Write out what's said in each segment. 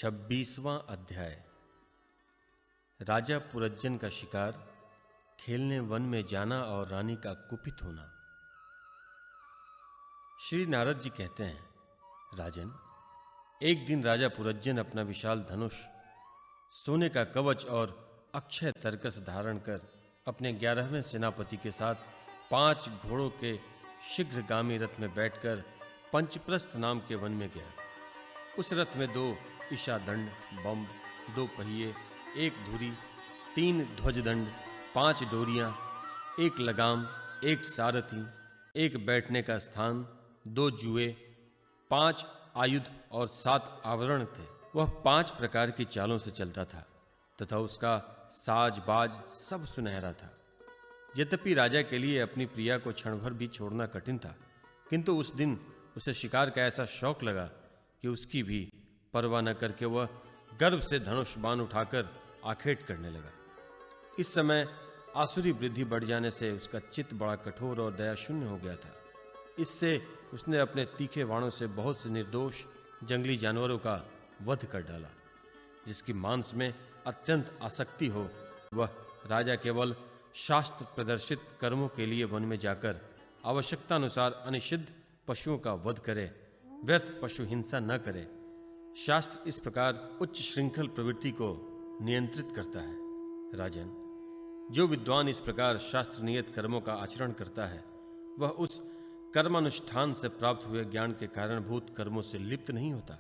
26वां अध्याय। राजा पुरज्जन का शिकार, खेलने वन में जाना और रानी का कुपित होना। श्री नारद जी कहते हैं, राजन, एक दिन राजा पुरज्जन अपना विशाल धनुष, सोने का कवच और अक्षय तरकस धारण कर अपने 11वें सेनापति के साथ 5 घोड़ों के शीघ्रगामी रथ में बैठकर पंचप्रस्थ नाम के वन में गया। उस रथ में 2 ईशादंड, बम, 2 पहिए, 1 धुरी, 3 ध्वजदंड, 5 डोरियां, 1 लगाम, 1 सारथी, 1 बैठने का स्थान, 2 जुए, 5 आयुध और 7 आवरण थे। वह 5 प्रकार की चालों से चलता था तथा उसका साज बाज सब सुनहरा था। यद्यपि राजा के लिए अपनी प्रिया को क्षण भर भी छोड़ना कठिन था, किंतु उस दिन उसे शिकार का ऐसा शौक लगा कि उसकी भी परवाह न करके वह गर्व से धनुष बाण उठाकर आखेट करने लगा। इस समय आसुरी वृद्धि बढ़ जाने से उसका चित्त बड़ा कठोर और दया शून्य हो गया था। इससे उसने अपने तीखे बाणों से बहुत से निर्दोष जंगली जानवरों का वध कर डाला। जिसकी मांस में अत्यंत आसक्ति हो, वह राजा केवल शास्त्र प्रदर्शित कर्मों के लिए वन में जाकर आवश्यकता अनुसार अनिषिद्ध पशुओं का वध करे, व्यर्थ पशु हिंसा न करे। शास्त्र इस प्रकार उच्च श्रृंखल प्रवृत्ति को नियंत्रित करता है। राजन, जो विद्वान इस प्रकार शास्त्र नियत कर्मों का आचरण करता है, वह उस कर्मानुष्ठान से प्राप्त हुए ज्ञान के कारणभूत कर्मों से लिप्त नहीं होता।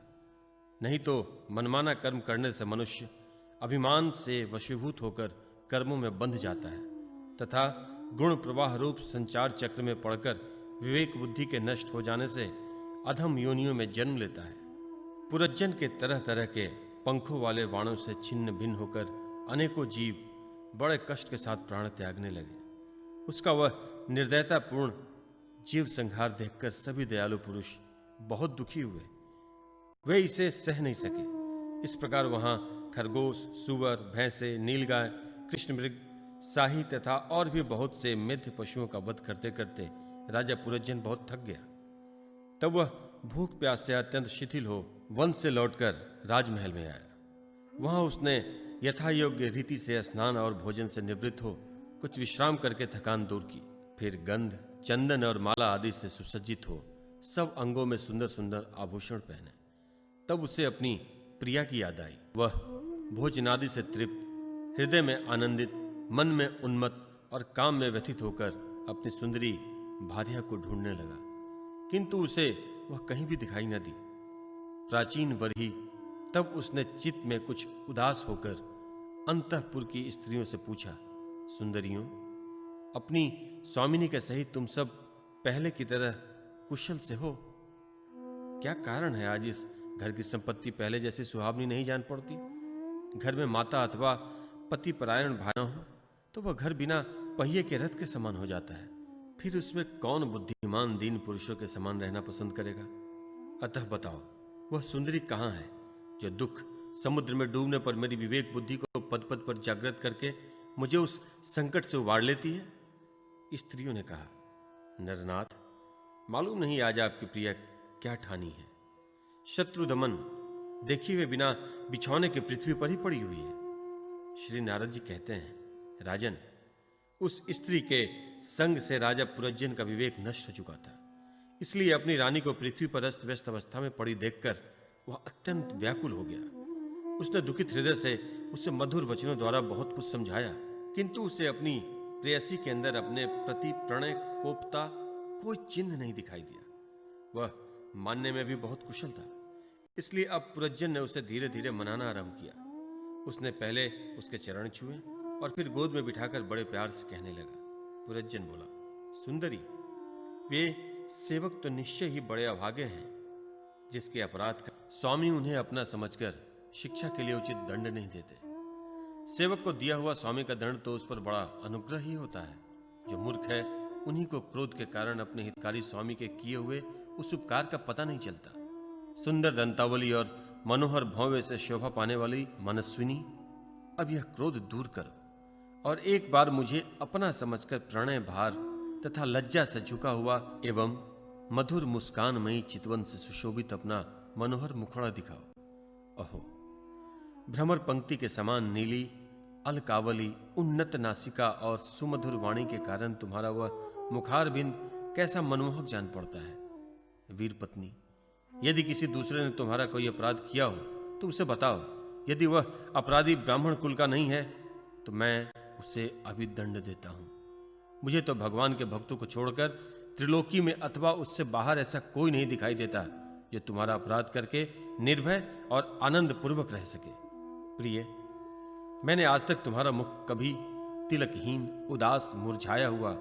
नहीं तो मनमाना कर्म करने से मनुष्य अभिमान से वशीभूत होकर कर्मों में बंध जाता है तथा गुण प्रवाह रूप संचार चक्र में पड़कर विवेक बुद्धि के नष्ट हो जाने से अधम योनियों में जन्म लेता है। पुरज्जन के तरह तरह के पंखों वाले वाणों से छिन्न भिन्न होकर अनेकों जीव बड़े कष्ट के साथ प्राण त्यागने लगे। उसका वह निर्दयतापूर्ण जीव संहार देखकर सभी दयालु पुरुष बहुत दुखी हुए। वे इसे सह नहीं सके। इस प्रकार वहां खरगोश, सुअर, भैंसे, नीलगाय, कृष्णमृग, शाही तथा और भी बहुत से मेध पशुओं का वध करते करते राजा पुरज्जन बहुत थक गया। तब वह भूख प्यास से अत्यंत शिथिल हो वन से लौटकर राजमहल में आया। वहां उसने यथा योग्य रीति से स्नान और भोजन से निवृत्त हो कुछ विश्राम करके थकान दूर की। फिर गंध, चंदन और माला आदि से सुसज्जित हो सब अंगों में सुंदर सुंदर आभूषण पहने। तब उसे अपनी प्रिया की याद आई। वह भोजनादि से तृप्त, हृदय में आनंदित, मन में उन्मत्त और काम में व्यथित होकर अपनी सुंदरी भार्या को ढूंढने लगा, किंतु उसे वह कहीं भी दिखाई न दी। प्राचीन वरही तब उसने चित्त में कुछ उदास होकर अंतःपुर की स्त्रियों से पूछा, सुंदरियों, अपनी स्वामिनी के सहित तुम सब पहले की तरह कुशल से हो? क्या कारण है आज इस घर की संपत्ति पहले जैसी सुहावनी नहीं जान पड़ती? घर में माता अथवा पति परायण भाई हो तो वह घर बिना पहिए के रथ के समान हो जाता है। फिर उसमें कौन बुद्धिमान दीन पुरुषों के समान रहना पसंद करेगा? अतः बताओ, वह सुंदरी कहाँ है जो दुख समुद्र में डूबने पर मेरी विवेक बुद्धि को पद पद पर जागृत करके मुझे उस संकट से उबार लेती है? स्त्रियों ने कहा, नरनाथ, मालूम नहीं आज आपकी प्रिया क्या ठानी है। शत्रु दमन देखी हुए बिना बिछौने के पृथ्वी पर ही पड़ी हुई है। श्री नारद जी कहते हैं, राजन, उस स्त्री के संग से राजा पुरज्जन का विवेक नष्ट हो चुका था। इसलिए अपनी रानी को पृथ्वी पर अस्त व्यस्त अवस्था में पड़ी देखकर वह अत्यंत व्याकुल हो गया। उसने दुखित हृदय से उसे मधुर वचनों द्वारा बहुत कुछ समझाया, किंतु उसे अपनी प्रेयसी के अंदर अपने प्रति प्रणय कोपता कोई चिन्ह नहीं दिखाई दिया। वह मानने में भी बहुत कुशल था। इसलिए अब पुरज्जन ने उसे धीरे धीरे मनाना आरंभ किया। उसने पहले उसके चरण छुए और फिर गोद में बिठाकर बड़े प्यार से कहने लगा। पुरज्जन बोला, सुंदरी, वे सेवक तो निश्चय ही बड़े अभागे हैं जिसके अपराध का स्वामी उन्हें अपना समझकर शिक्षा के लिए उचित दंड नहीं देते। सेवक को दिया हुआ स्वामी का दंड तो उस पर बड़ा अनुग्रह ही होता है। जो मूर्ख है उन्हीं को क्रोध के कारण अपने हितकारी स्वामी के किए हुए उस उपकार का पता नहीं चलता। सुंदर दंतावली और मनोहर भौवे से शोभा पाने वाली मनस्विनी, अब यह क्रोध दूर करो और एक बार मुझे अपना समझकर प्रणय भार तथा लज्जा से झुका हुआ एवं मधुर मुस्कानमयी चितवन से सुशोभित अपना मनोहर मुखड़ा दिखाओ। अहो, भ्रमर पंक्ति के समान नीली, अलकावली, उन्नत नासिका और सुमधुर वाणी के कारण तुम्हारा वह मुखारबिंद कैसा मनमोहक जान पड़ता है। वीर पत्नी, यदि किसी दूसरे ने तुम्हारा कोई अपराध किया हो तो उसे बताओ। यदि वह अपराधी ब्राह्मण कुल का नहीं है तो मैं उसे अभी दंड देता हूं। मुझे तो भगवान के भक्तों को छोड़कर त्रिलोकी में अथवा उससे बाहर ऐसा कोई नहीं दिखाई देता जो तुम्हारा अपराध करके निर्भय और आनंद पूर्वक रह सके। प्रिय, मैंने आज तक तुम्हारा मुख कभी तिलकहीन, उदास, मुरझाया हुआ,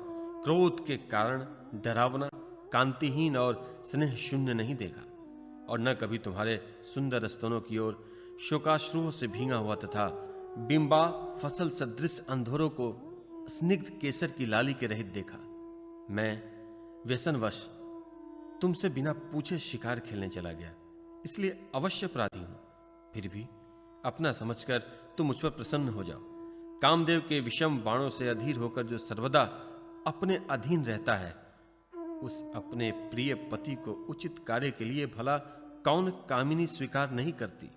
क्रोध के कारण डरावना, कांतिहीन और स्नेह शून्य नहीं देखा, और न कभी तुम्हारे सुंदर स्तनों की ओर शोकाश्रुओं से भींगा हुआ तथा बिंबा फसल सदृश अंधोरों को स्निग्ध केसर की लाली के रहित देखा। मैं व्यसनवश तुमसे बिना पूछे शिकार खेलने चला गया, इसलिए अवश्य अपराधी हूं। फिर भी अपना समझकर तुम मुझ पर प्रसन्न हो जाओ। कामदेव के विषम बाणों से अधीर होकर जो सर्वदा अपने अधीन रहता है, उस अपने प्रिय पति को उचित कार्य के लिए भला कौन कामिनी स्वीकार नहीं करती।